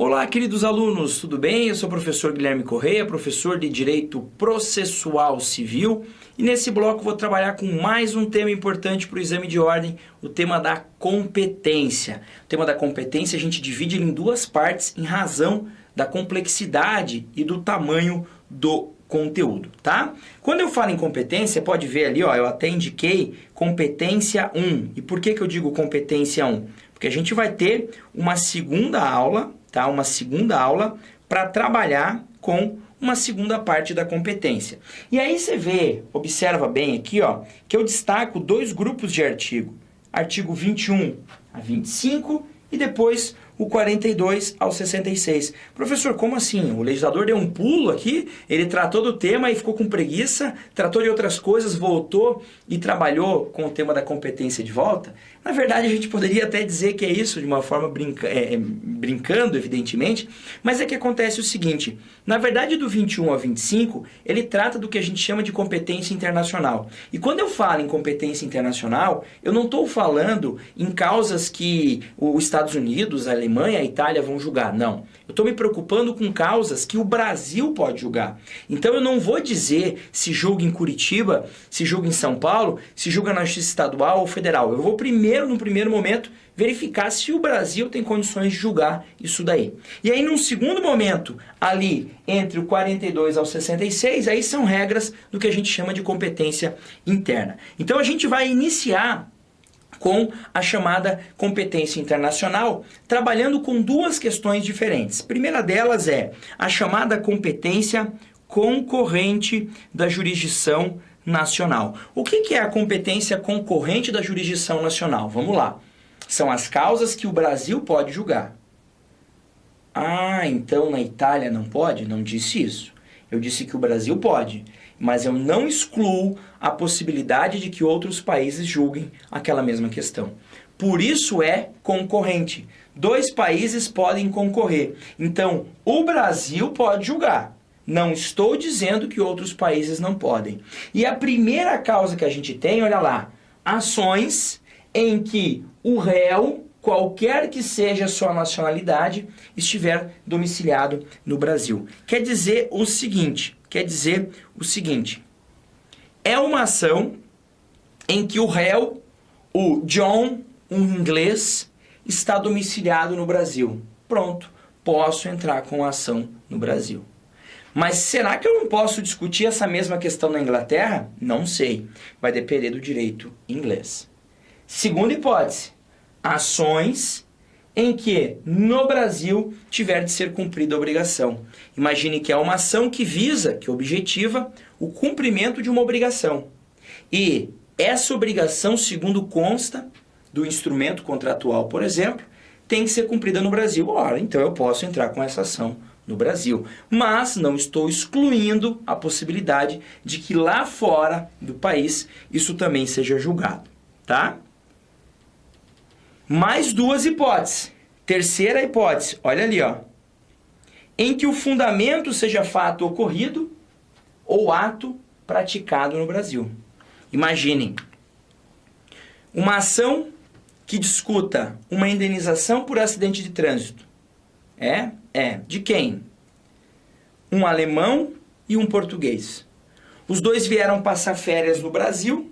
Olá, queridos alunos, tudo bem? Eu sou o professor Guilherme Correia, professor de Direito Processual Civil, e nesse bloco vou trabalhar com mais um tema importante para o exame de ordem, o tema da competência. O tema da competência a gente divide ele em duas partes em razão da complexidade e do tamanho do conteúdo, tá? Quando eu falo em competência, pode ver ali, ó, eu até indiquei competência 1. E por que eu digo competência 1? Porque a gente vai ter uma segunda aula, tá? Uma segunda aula para trabalhar com uma segunda parte da competência. E aí você vê, observa bem aqui, ó, que eu destaco dois grupos de artigo. Artigo 21 a 25 e depois o 42 ao 66. Professor, como assim? O legislador deu um pulo aqui, ele tratou do tema e ficou com preguiça, tratou de outras coisas, voltou e trabalhou com o tema da competência de volta? Na verdade, a gente poderia até dizer que é isso, de uma forma brincando, evidentemente, mas é que acontece o seguinte, na verdade do 21 ao 25, ele trata do que a gente chama de competência internacional. E quando eu falo em competência internacional, eu não estou falando em causas que os Estados Unidos, a Alemanha, a Itália vão julgar, não. Eu estou me preocupando com causas que o Brasil pode julgar. Então eu não vou dizer se julga em Curitiba, se julga em São Paulo, se julga na Justiça Estadual ou Federal. Eu vou primeiro, no primeiro momento, verificar se o Brasil tem condições de julgar isso daí. E aí, num segundo momento, ali entre o 42 ao 66, aí são regras do que a gente chama de competência interna. Então a gente vai iniciar com a chamada competência internacional, trabalhando com duas questões diferentes. A primeira delas é a chamada competência concorrente da jurisdição nacional. O que é a competência concorrente da jurisdição nacional? Vamos lá. São as causas que o Brasil pode julgar. Ah, então na Itália não pode? Não disse isso. Eu disse que o Brasil pode, mas eu não excluo a possibilidade de que outros países julguem aquela mesma questão. Por isso é concorrente. Dois países podem concorrer. Então, o Brasil pode julgar. Não estou dizendo que outros países não podem. E a primeira causa que a gente tem, olha lá, ações em que o réu, qualquer que seja a sua nacionalidade, estiver domiciliado no Brasil. Quer dizer o seguinte, é uma ação em que o réu, o John, um inglês, está domiciliado no Brasil. Pronto, posso entrar com a ação no Brasil. Mas será que eu não posso discutir essa mesma questão na Inglaterra? Não sei, vai depender do direito inglês. Segunda hipótese, ações em que no Brasil tiver de ser cumprida a obrigação. Imagine que é uma ação que visa, que objetiva, o cumprimento de uma obrigação. E essa obrigação, segundo consta do instrumento contratual, por exemplo, tem que ser cumprida no Brasil. Ora, então eu posso entrar com essa ação no Brasil. Mas não estou excluindo a possibilidade de que lá fora do país isso também seja julgado, tá? Mais duas hipóteses. Terceira hipótese, olha ali, ó. Em que o fundamento seja fato ocorrido ou ato praticado no Brasil. Imaginem, uma ação que discuta uma indenização por acidente de trânsito. De quem? Um alemão e um português. Os dois vieram passar férias no Brasil.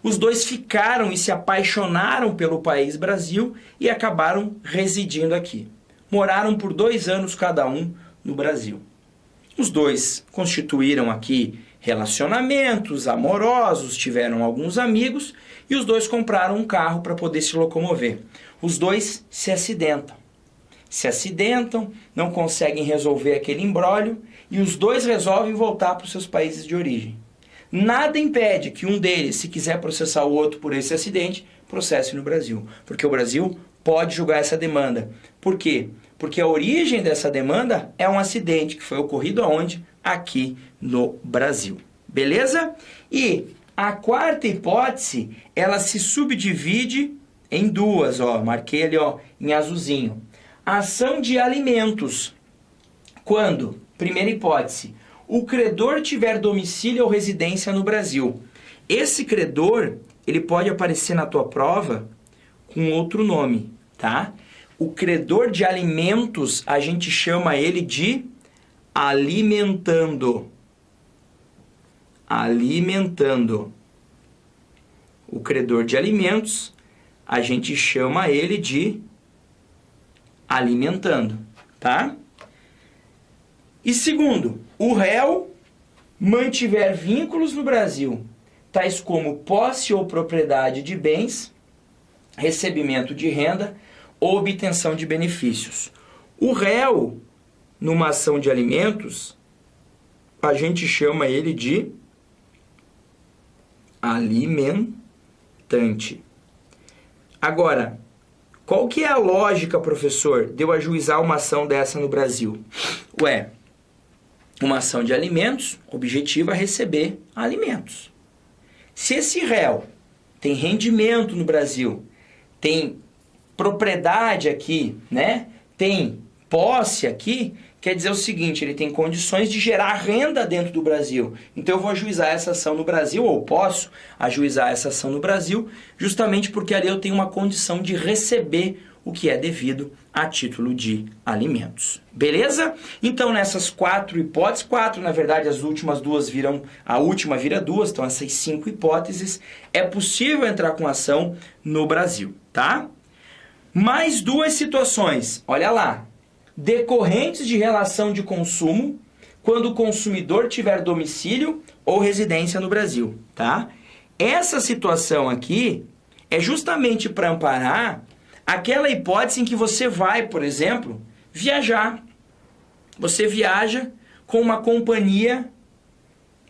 Os dois ficaram e se apaixonaram pelo país Brasil e acabaram residindo aqui. Moraram por 2 anos cada um no Brasil. Os dois constituíram aqui relacionamentos amorosos, tiveram alguns amigos e os dois compraram um carro para poder se locomover. Os dois se acidentam. Não conseguem resolver aquele imbróglio e os dois resolvem voltar para os seus países de origem. Nada impede que um deles, se quiser processar o outro por esse acidente, processe no Brasil. Porque o Brasil pode julgar essa demanda. Por quê? Porque a origem dessa demanda é um acidente que foi ocorrido aonde? Aqui no Brasil. Beleza? E a quarta hipótese, ela se subdivide em duas, ó. Marquei ali, ó, em azulzinho. Ação de alimentos. Quando? Primeira hipótese. O credor tiver domicílio ou residência no Brasil. Esse credor, ele pode aparecer na tua prova com outro nome, tá? o credor de alimentos, a gente chama ele de alimentando. Alimentando. O credor de alimentos, a gente chama ele de alimentando, tá? E segundo, o réu mantiver vínculos no Brasil, tais como posse ou propriedade de bens, recebimento de renda ou obtenção de benefícios. O réu, numa ação de alimentos, a gente chama ele de alimentante. Agora, qual que é a lógica, professor, de eu ajuizar uma ação dessa no Brasil? Ué, uma ação de alimentos, objetiva receber alimentos. Se esse réu tem rendimento no Brasil, tem propriedade aqui, né? Tem posse aqui, quer dizer o seguinte, ele tem condições de gerar renda dentro do Brasil. Então eu vou ajuizar essa ação no Brasil, ou posso ajuizar essa ação no Brasil, justamente porque ali eu tenho uma condição de receber o que é devido a título de alimentos. Beleza? Então nessas 4 hipóteses, 4 na verdade, as últimas 2 viram, a última vira 2, então essas 5 hipóteses, é possível entrar com ação no Brasil, tá? Mais 2 situações, olha lá. Decorrentes de relação de consumo, quando o consumidor tiver domicílio ou residência no Brasil, tá? Essa situação aqui é justamente para amparar aquela hipótese em que você vai, por exemplo, viajar. Você viaja com uma companhia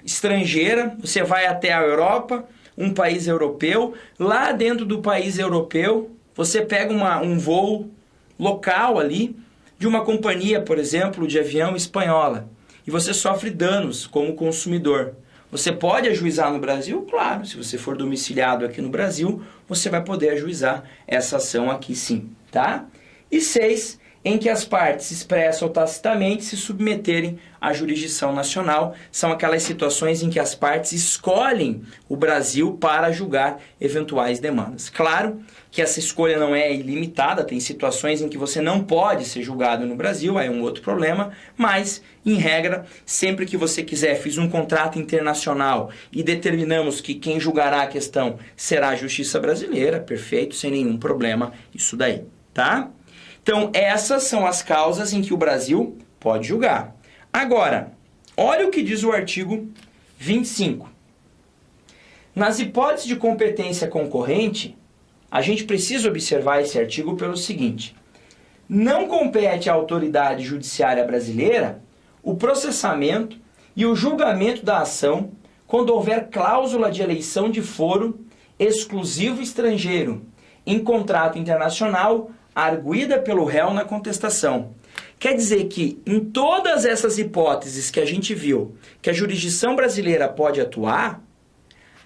estrangeira, você vai até a Europa, um país europeu, lá dentro do país europeu, você pega um voo local ali, de uma companhia, por exemplo, de avião espanhola, e você sofre danos como consumidor. Você pode ajuizar no Brasil? Claro, se você for domiciliado aqui no Brasil, você vai poder ajuizar essa ação aqui sim, tá? E 6, em que as partes expressa ou tacitamente se submeterem à jurisdição nacional, são aquelas situações em que as partes escolhem o Brasil para julgar eventuais demandas. Claro que essa escolha não é ilimitada, tem situações em que você não pode ser julgado no Brasil, aí é um outro problema, mas, em regra, sempre que você quiser, fiz um contrato internacional e determinamos que quem julgará a questão será a Justiça Brasileira, perfeito, sem nenhum problema isso daí, tá? Então, essas são as causas em que o Brasil pode julgar. Agora, olha o que diz o artigo 25. Nas hipóteses de competência concorrente, a gente precisa observar esse artigo pelo seguinte: não compete à autoridade judiciária brasileira o processamento e o julgamento da ação quando houver cláusula de eleição de foro exclusivo estrangeiro em contrato internacional arguida pelo réu na contestação. Quer dizer que em todas essas hipóteses que a gente viu que a jurisdição brasileira pode atuar,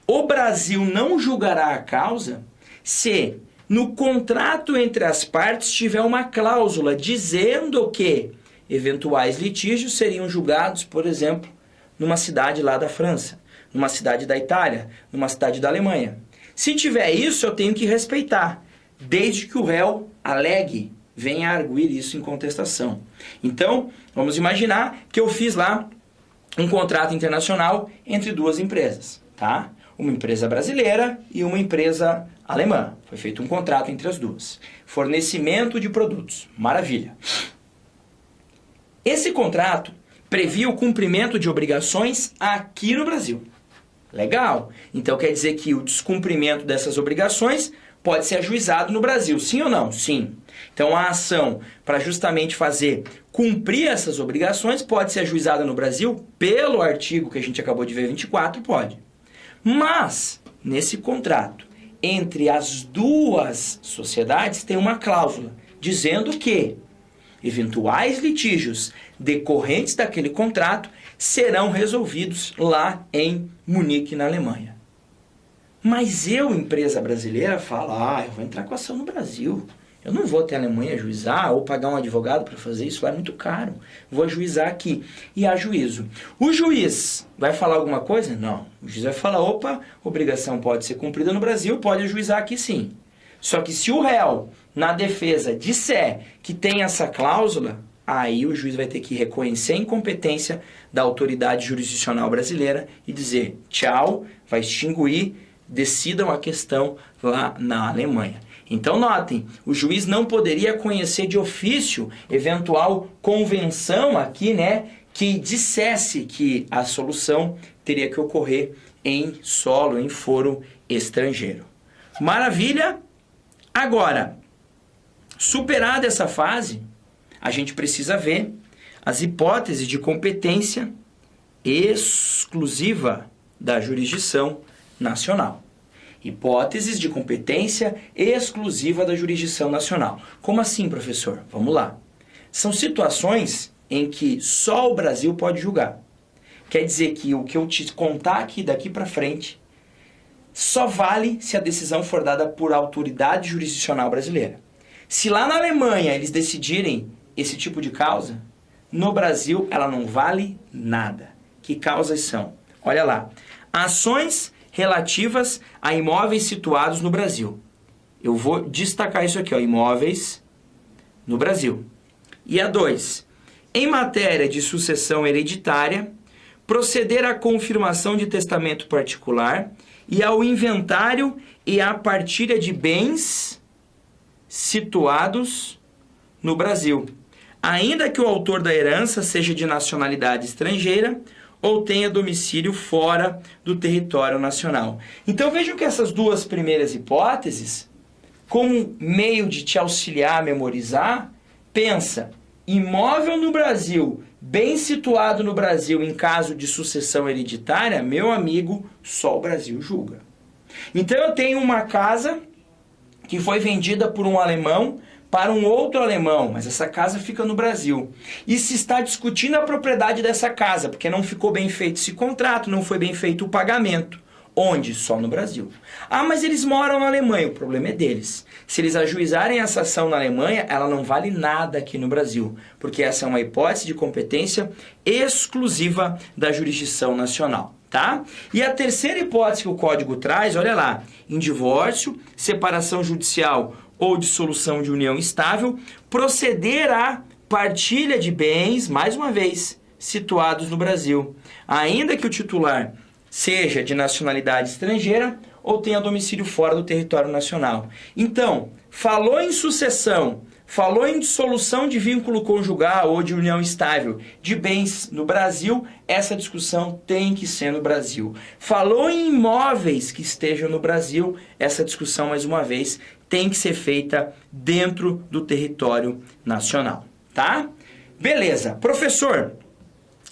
o Brasil não julgará a causa se no contrato entre as partes tiver uma cláusula dizendo que eventuais litígios seriam julgados, por exemplo, numa cidade lá da França, numa cidade da Itália, numa cidade da Alemanha. Se tiver isso, eu tenho que respeitar, desde que o réu alegue, venha a arguir isso em contestação. Então, vamos imaginar que eu fiz lá um contrato internacional entre 2 empresas, tá? Uma empresa brasileira e uma empresa alemã. Foi feito um contrato entre as 2. Fornecimento de produtos. Maravilha. Esse contrato previa o cumprimento de obrigações aqui no Brasil. Legal. Então quer dizer que o descumprimento dessas obrigações pode ser ajuizado no Brasil. Sim ou não? Sim. Então a ação para justamente fazer cumprir essas obrigações pode ser ajuizada no Brasil pelo artigo que a gente acabou de ver, 24, pode. Mas, nesse contrato, entre as 2 sociedades tem uma cláusula dizendo que eventuais litígios decorrentes daquele contrato serão resolvidos lá em Munique, na Alemanha. Mas eu, empresa brasileira, falo, eu vou entrar com ação no Brasil. Eu não vou até a Alemanha ajuizar ou pagar um advogado para fazer isso, lá é muito caro. Vou ajuizar aqui. E há juízo. O juiz vai falar alguma coisa? Não. O juiz vai falar, opa, obrigação pode ser cumprida no Brasil, pode ajuizar aqui sim. Só que se o réu na defesa disser que tem essa cláusula, aí o juiz vai ter que reconhecer a incompetência da autoridade jurisdicional brasileira e dizer tchau, vai extinguir, decidam a questão lá na Alemanha. Então notem, o juiz não poderia conhecer de ofício eventual convenção aqui, né, que dissesse que a solução teria que ocorrer em solo, em foro estrangeiro. Maravilha? Agora, superada essa fase, a gente precisa ver as hipóteses de competência exclusiva da jurisdição nacional. Hipóteses de competência exclusiva da jurisdição nacional. Como assim, professor? Vamos lá. São situações em que só o Brasil pode julgar. Quer dizer que o que eu te contar aqui daqui para frente só vale se a decisão for dada por autoridade jurisdicional brasileira. Se lá na Alemanha eles decidirem esse tipo de causa, no Brasil ela não vale nada. Que causas são? Olha lá. Ações relativas a imóveis situados no Brasil. Eu vou destacar isso aqui, ó, imóveis no Brasil. E a 2. Em matéria de sucessão hereditária, proceder à confirmação de testamento particular e ao inventário e à partilha de bens situados no Brasil, ainda que o autor da herança seja de nacionalidade estrangeira ou tenha domicílio fora do território nacional. Então vejam que essas duas primeiras hipóteses, como meio de te auxiliar a memorizar, pensa, imóvel no Brasil, bem situado no Brasil em caso de sucessão hereditária, meu amigo, só o Brasil julga. Então eu tenho uma casa que foi vendida por um alemão para um outro alemão, mas essa casa fica no Brasil. E se está discutindo a propriedade dessa casa, porque não ficou bem feito esse contrato, não foi bem feito o pagamento. Onde? Só no Brasil. Ah, mas eles moram na Alemanha, o problema é deles. Se eles ajuizarem essa ação na Alemanha, ela não vale nada aqui no Brasil, porque essa é uma hipótese de competência exclusiva da jurisdição nacional. Tá? E a terceira hipótese que o Código traz, olha lá, em divórcio, separação judicial ou dissolução de união estável, proceder à partilha de bens, mais uma vez, situados no Brasil, ainda que o titular seja de nacionalidade estrangeira ou tenha domicílio fora do território nacional. Então, falou em sucessão, falou em dissolução de vínculo conjugal ou de união estável de bens no Brasil, essa discussão tem que ser no Brasil. Falou em imóveis que estejam no Brasil, essa discussão, mais uma vez, tem que ser feita dentro do território nacional, tá? Beleza. Professor,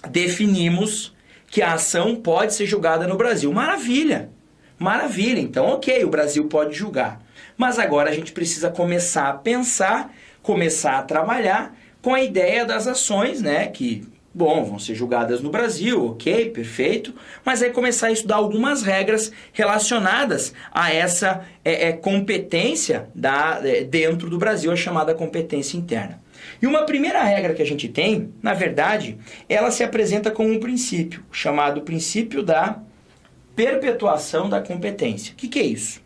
definimos que a ação pode ser julgada no Brasil. Maravilha! Maravilha! Então, ok, o Brasil pode julgar. Mas agora a gente precisa começar a pensar, começar a trabalhar com a ideia das ações, né? Que, bom, vão ser julgadas no Brasil, ok, perfeito. Mas aí começar a estudar algumas regras relacionadas a essa competência dentro do Brasil, a chamada competência interna. E uma primeira regra que a gente tem, na verdade, ela se apresenta como um princípio, chamado princípio da perpetuação da competência. O que é isso?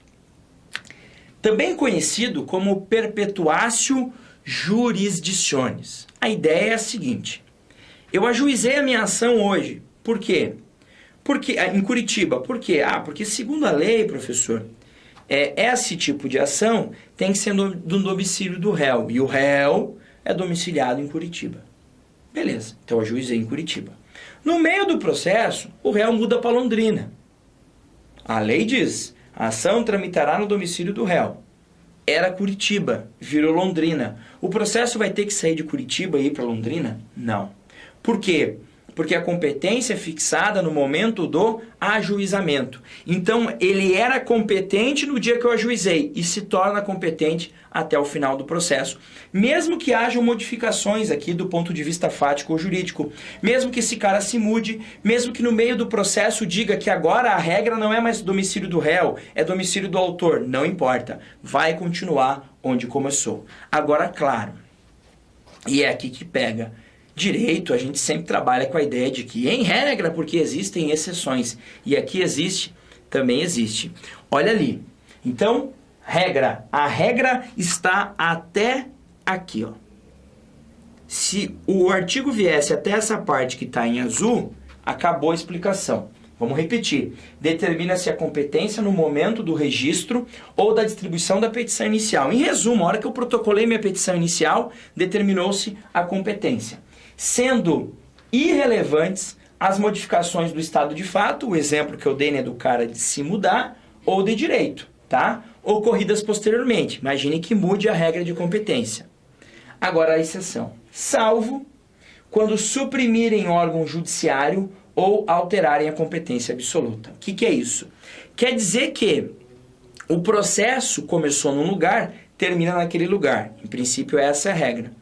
Também conhecido como perpetuatio jurisdicionis. A ideia é a seguinte: eu ajuizei a minha ação hoje. Por quê? Em Curitiba. Por quê? Porque segundo a lei, professor, esse tipo de ação tem que ser do domicílio do réu. E o réu é domiciliado em Curitiba. Beleza, então eu ajuizei em Curitiba. No meio do processo, o réu muda para Londrina. A lei diz, a ação tramitará no domicílio do réu. Era Curitiba, virou Londrina. O processo vai ter que sair de Curitiba e ir para Londrina? Não. Por quê? Porque a competência é fixada no momento do ajuizamento. Então, ele era competente no dia que eu ajuizei e se torna competente até o final do processo. Mesmo que hajam modificações aqui do ponto de vista fático ou jurídico, mesmo que esse cara se mude, mesmo que no meio do processo diga que agora a regra não é mais domicílio do réu, é domicílio do autor, não importa. Vai continuar onde começou. Agora, claro, e é aqui que pega. Direito, a gente sempre trabalha com a ideia de que, em regra, porque existem exceções. E aqui existe, também existe. Olha ali. Então, regra. A regra está até aqui, ó. Se o artigo viesse até essa parte que está em azul, acabou a explicação. Vamos repetir. Determina-se a competência no momento do registro ou da distribuição da petição inicial. Em resumo, a hora que eu protocolei minha petição inicial, determinou-se a competência. Sendo irrelevantes as modificações do estado de fato, o exemplo que eu dei, né, do cara de se mudar, ou de direito, tá? Ocorridas posteriormente. Imagine que mude a regra de competência. Agora a exceção. Salvo quando suprimirem órgão judiciário ou alterarem a competência absoluta. O que é isso? Quer dizer que o processo começou num lugar, termina naquele lugar. Em princípio, essa é a regra.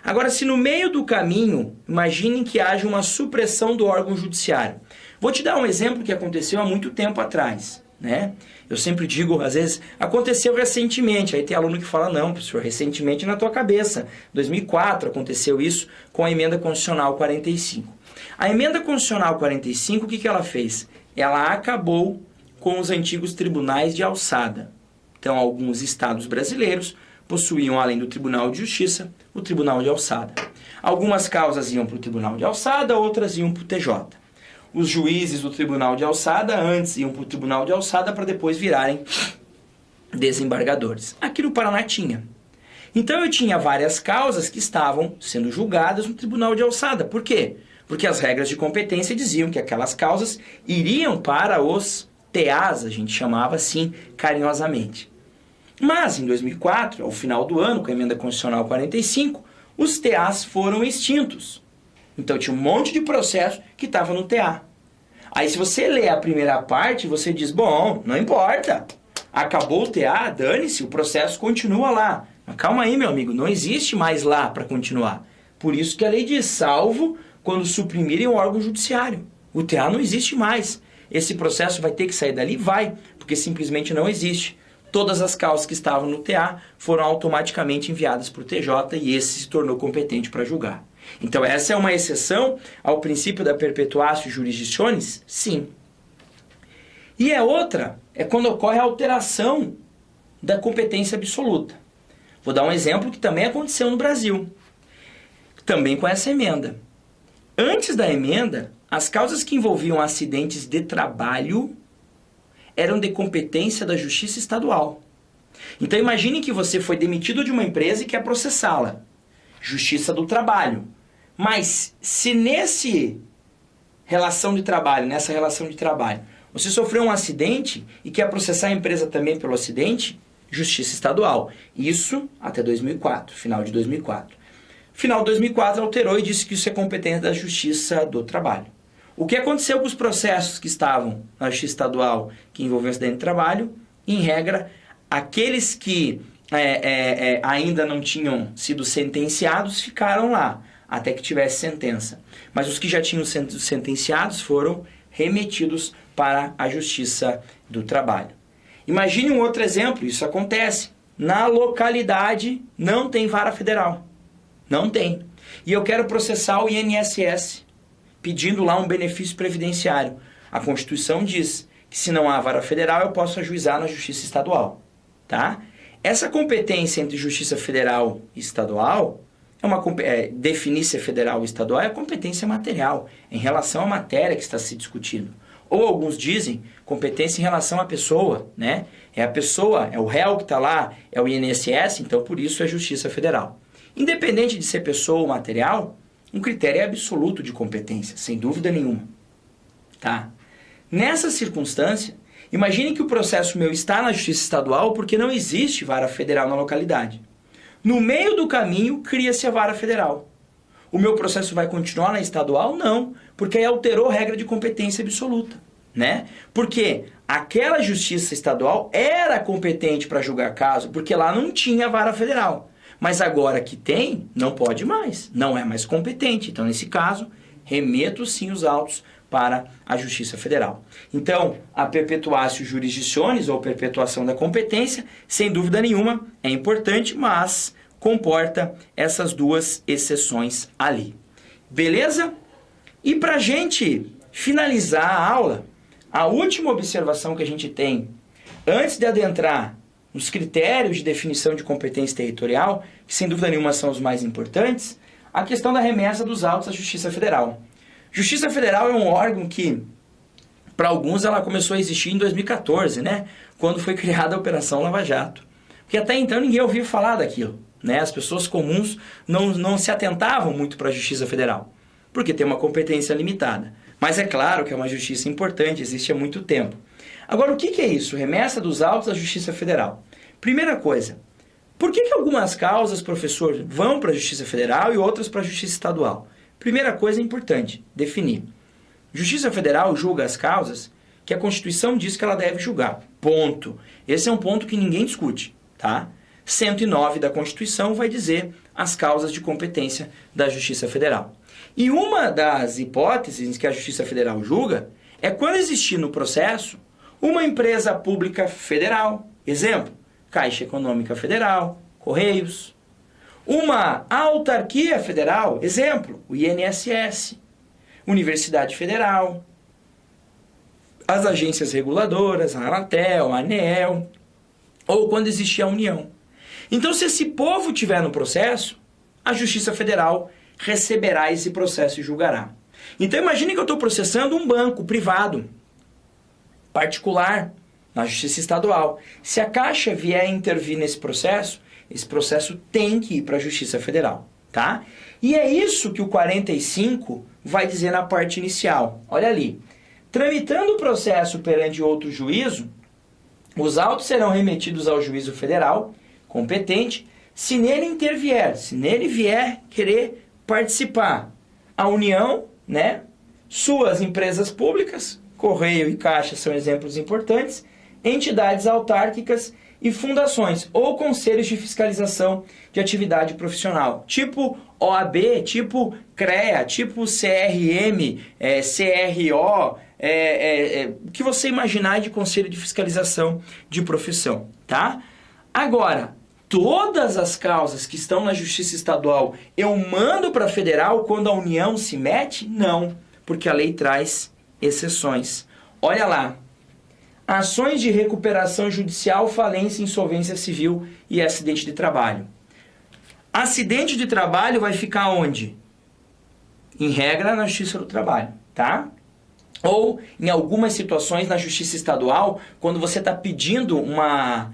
Agora, se no meio do caminho, imaginem que haja uma supressão do órgão judiciário. Vou te dar um exemplo que aconteceu há muito tempo atrás, né? Eu sempre digo, às vezes, aconteceu recentemente. Aí tem aluno que fala, não, professor, recentemente na tua cabeça. 2004 aconteceu isso com a Emenda Constitucional 45. A Emenda Constitucional 45, o que ela fez? Ela acabou com os antigos tribunais de alçada. Então, alguns estados brasileiros possuíam, além do Tribunal de Justiça, o Tribunal de Alçada. Algumas causas iam para o Tribunal de Alçada, outras iam para o TJ. Os juízes do Tribunal de Alçada antes iam para o Tribunal de Alçada para depois virarem desembargadores. Aqui no Paraná tinha. Então eu tinha várias causas que estavam sendo julgadas no Tribunal de Alçada. Por quê? Porque as regras de competência diziam que aquelas causas iriam para os TAs, a gente chamava assim carinhosamente. Mas em 2004, ao final do ano, com a Emenda Constitucional 45, os TAs foram extintos. Então tinha um monte de processo que estava no TA. Aí se você lê a primeira parte, você diz, bom, não importa. Acabou o TA, dane-se, o processo continua lá. Mas calma aí, meu amigo, não existe mais lá para continuar. Por isso que a lei diz, salvo quando suprimirem o órgão judiciário. O TA não existe mais. Esse processo vai ter que sair dali? Vai, porque simplesmente não existe. Todas as causas que estavam no TA foram automaticamente enviadas para o TJ e esse se tornou competente para julgar. Então, essa é uma exceção ao princípio da perpetuatio jurisdictionis? Sim. E a outra é quando ocorre a alteração da competência absoluta. Vou dar um exemplo que também aconteceu no Brasil, também com essa emenda. Antes da emenda, as causas que envolviam acidentes de trabalho eram de competência da Justiça Estadual. Então, imagine que você foi demitido de uma empresa e quer processá-la. Justiça do Trabalho. Mas se nessa relação de trabalho, você sofreu um acidente e quer processar a empresa também pelo acidente, Justiça Estadual. Isso até 2004, final de 2004. Final de 2004 alterou e disse que isso é competência da Justiça do Trabalho. O que aconteceu com os processos que estavam na Justiça Estadual que envolviam acidente de trabalho? Em regra, aqueles que ainda não tinham sido sentenciados ficaram lá, até que tivesse sentença. Mas os que já tinham sido sentenciados foram remetidos para a Justiça do Trabalho. Imagine um outro exemplo, isso acontece. Na localidade não tem vara federal. Não tem. E eu quero processar o INSS, pedindo lá um benefício previdenciário. A Constituição diz que se não há vara federal, eu posso ajuizar na Justiça Estadual. Tá? Essa competência entre Justiça Federal e Estadual, definir se é federal ou estadual, é competência material, em relação à matéria que está se discutindo. Ou alguns dizem competência em relação à pessoa, né? É a pessoa, é o réu que está lá, é o INSS, então por isso é Justiça Federal. Independente de ser pessoa ou material, um critério é absoluto de competência, sem dúvida nenhuma. Tá? Nessa circunstância, imagine que o processo meu está na Justiça Estadual porque não existe vara federal na localidade. No meio do caminho, cria-se a vara federal. O meu processo vai continuar na estadual? Não, porque aí alterou a regra de competência absoluta, né? Porque aquela Justiça Estadual era competente para julgar caso, porque lá não tinha vara federal. Mas agora que tem, não pode mais, não é mais competente. Então, nesse caso, remeto sim os autos para a Justiça Federal. Então, a perpetuatio jurisdictionis, ou perpetuação da competência, sem dúvida nenhuma, é importante, mas comporta essas duas exceções ali. Beleza? E para a gente finalizar a aula, a última observação que a gente tem, antes de adentrar os critérios de definição de competência territorial, que sem dúvida nenhuma são os mais importantes, a questão da remessa dos autos à Justiça Federal. Justiça Federal é um órgão que, para alguns, ela começou a existir em 2014, né? Quando foi criada a Operação Lava Jato. Porque até então ninguém ouvia falar daquilo, né? As pessoas comuns não se atentavam muito para a Justiça Federal, porque tem uma competência limitada. Mas é claro que é uma justiça importante, existe há muito tempo. Agora, o que é isso? Remessa dos autos à Justiça Federal. Primeira coisa, por que algumas causas, professor, vão para a Justiça Federal e outras para a Justiça Estadual? Primeira coisa importante, definir. Justiça Federal julga as causas que a Constituição diz que ela deve julgar. Ponto. Esse é um ponto que ninguém discute, tá? 109 da Constituição vai dizer as causas de competência da Justiça Federal. E uma das hipóteses que a Justiça Federal julga é quando existir no processo uma empresa pública federal, exemplo, Caixa Econômica Federal, Correios, uma autarquia federal, exemplo, o INSS, Universidade Federal, as agências reguladoras, a Anatel, a ANEEL, ou quando existir a União. Então, se esse povo tiver no processo, a Justiça Federal receberá esse processo e julgará. Então, imagine que eu estou processando um banco privado, particular, na Justiça Estadual. Se a Caixa vier intervir nesse processo, esse processo tem que ir para a Justiça Federal, tá? E é isso que o 45 vai dizer na parte inicial. Olha ali. Tramitando o processo perante outro juízo, os autos serão remetidos ao juízo federal competente, se nele intervier, se nele vier querer participar a União, né? Suas empresas públicas, Correio e Caixa são exemplos importantes, entidades autárquicas e fundações ou conselhos de fiscalização de atividade profissional, tipo OAB, tipo CREA, tipo CRM, CRO, o que você imaginar de conselho de fiscalização de profissão, tá? Agora, todas as causas que estão na Justiça Estadual eu mando para a Federal quando a União se mete? Não, porque a lei traz exceções. Olha lá. Ações de recuperação judicial, falência, insolvência civil e acidente de trabalho. Acidente de trabalho vai ficar onde? Em regra, na Justiça do Trabalho, tá? Ou, em algumas situações, na Justiça Estadual, quando você está pedindo uma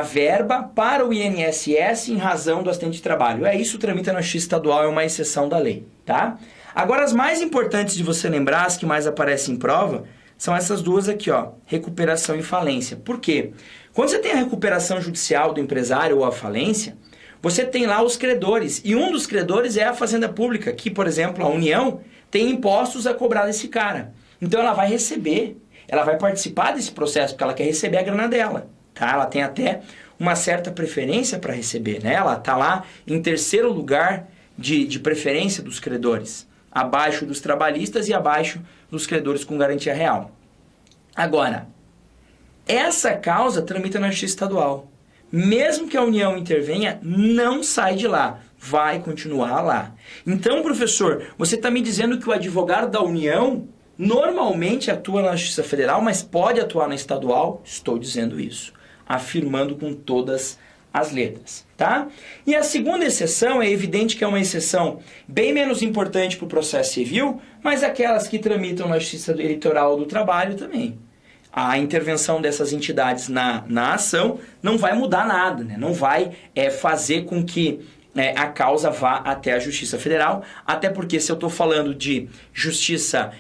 verba para o INSS em razão do acidente de trabalho. Isso tramita na Justiça Estadual, é uma exceção da lei, tá? Agora, as mais importantes de você lembrar, as que mais aparecem em prova, são essas duas aqui, ó, recuperação e falência. Por quê? Quando você tem a recuperação judicial do empresário ou a falência, você tem lá os credores, e um dos credores é a Fazenda Pública, que, por exemplo, a União tem impostos a cobrar desse cara. Então ela vai receber, ela vai participar desse processo, porque ela quer receber a grana dela, tá? Ela tem até uma certa preferência para receber, né? Ela está lá em terceiro lugar de preferência dos credores, abaixo dos trabalhistas e abaixo dos credores com garantia real. Agora, essa causa tramita na Justiça Estadual. Mesmo que a União intervenha, não sai de lá, vai continuar lá. Então, professor, você está me dizendo que o advogado da União normalmente atua na Justiça Federal, mas pode atuar na estadual? Estou dizendo isso, afirmando com todas as letras, tá? E a segunda exceção, é evidente que é uma exceção bem menos importante para o processo civil, mas aquelas que tramitam na Justiça Eleitoral do Trabalho também. A intervenção dessas entidades na ação não vai mudar nada, né? Não vai fazer com que a causa vá até a Justiça Federal, até porque se eu estou falando de justiça,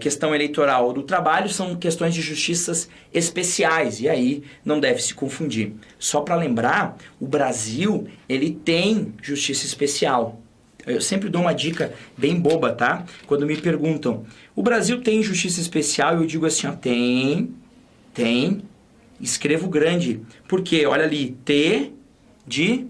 questão eleitoral do trabalho, são questões de justiças especiais, e aí não deve se confundir. Só para lembrar, o Brasil, ele tem justiça especial. Eu sempre dou uma dica bem boba, tá? Quando me perguntam, o Brasil tem justiça especial? Eu digo assim, ó, tem, escrevo grande, porque, olha ali, T de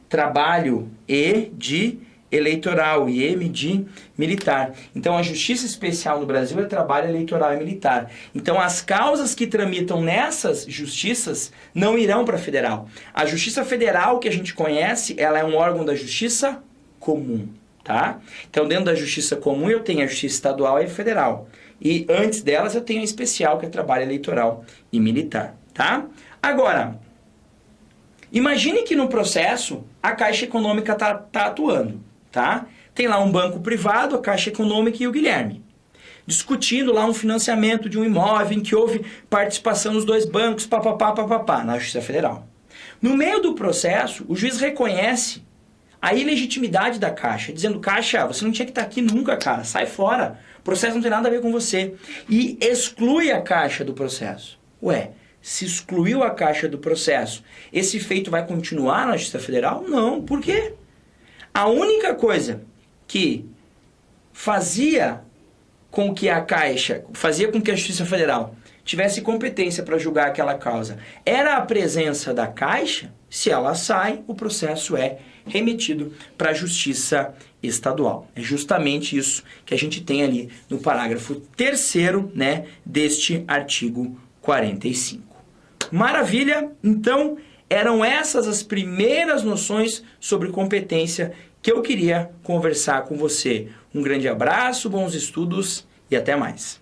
trabalho, E de eleitoral e M de militar. Então, a justiça especial no Brasil é trabalho, eleitoral e militar. Então, as causas que tramitam nessas justiças não irão para a federal. A Justiça Federal que a gente conhece, ela é um órgão da justiça comum, tá? Então, dentro da justiça comum, eu tenho a justiça estadual e a federal. E antes delas, eu tenho a especial, que é trabalho, eleitoral e militar, tá? Agora, imagine que no processo a Caixa Econômica tá atuando, tá? Tem lá um banco privado, a Caixa Econômica e o Guilherme, discutindo lá um financiamento de um imóvel em que houve participação dos dois bancos, papapá, na Justiça Federal. No meio do processo, o juiz reconhece a ilegitimidade da Caixa, dizendo: Caixa, você não tinha que estar aqui nunca, cara, sai fora, o processo não tem nada a ver com você. E exclui a Caixa do processo. Ué, se excluiu a Caixa do processo, esse feito vai continuar na Justiça Federal? Não, por quê? A única coisa que fazia com que a Caixa, fazia com que a Justiça Federal tivesse competência para julgar aquela causa, era a presença da Caixa. Se ela sai, o processo é remetido para a Justiça Estadual. É justamente isso que a gente tem ali no parágrafo 3º, né, deste artigo 45. Maravilha! Então, eram essas as primeiras noções sobre competência que eu queria conversar com você. Um grande abraço, bons estudos e até mais.